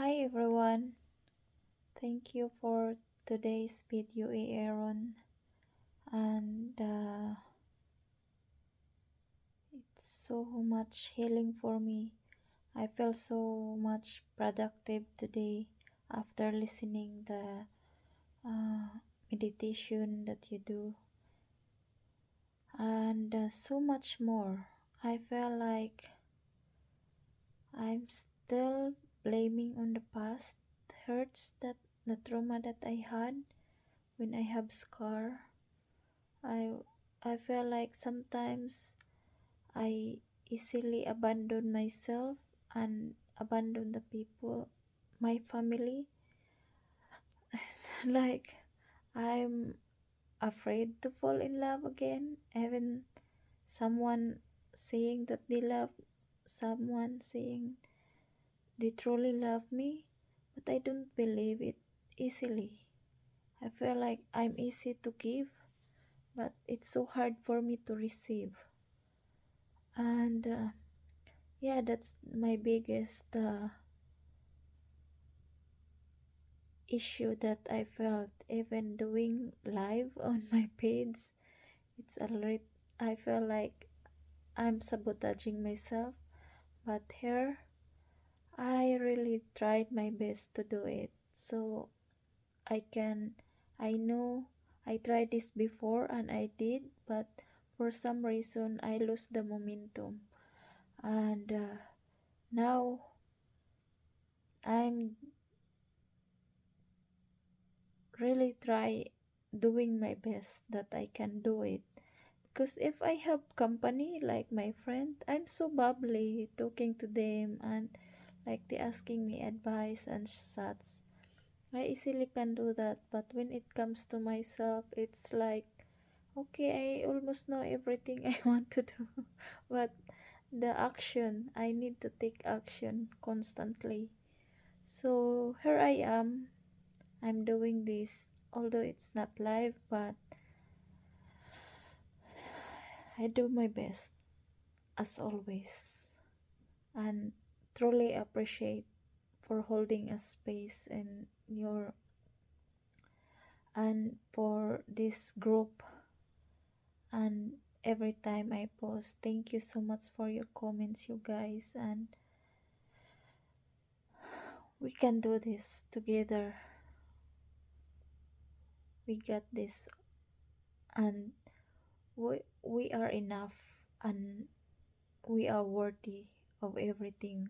Hi everyone, thank you for today's video, Aaron. And it's so much healing for me. I feel so much productive today after listening the uh, meditation that you do, and so much more. I feel like I'm still blaming on the past hurts that the trauma that I had when I have scar. I I feel like sometimes I easily abandon myself and abandon the people, my family. Like I'm afraid to fall in love again, even someone saying that they love someone saying they truly love me, but I don't believe it easily. I feel like I'm easy to give, but it's so hard for me to receive. And yeah, that's my biggest issue that I felt even doing live on my page. It's already, I feel like I'm sabotaging myself, but here I really tried my best to do it. So I can, I know I tried this before and I did, but for some reason I lost the momentum. And now I'm really try doing my best that I can do it. Because if I have company like my friend, I'm so bubbly talking to them and like they asking me advice and such. I easily can do that, but when it comes to myself, it's like okay, I almost know everything I want to do, but the action, I need to take action constantly. So here I am, I'm doing this, although it's not live, but I do my best as always, and truly appreciate for holding a space in your and for this group. And every time I post, thank you so much for your comments, you guys, and we can do this together. We got this, and we are enough, and we are worthy of everything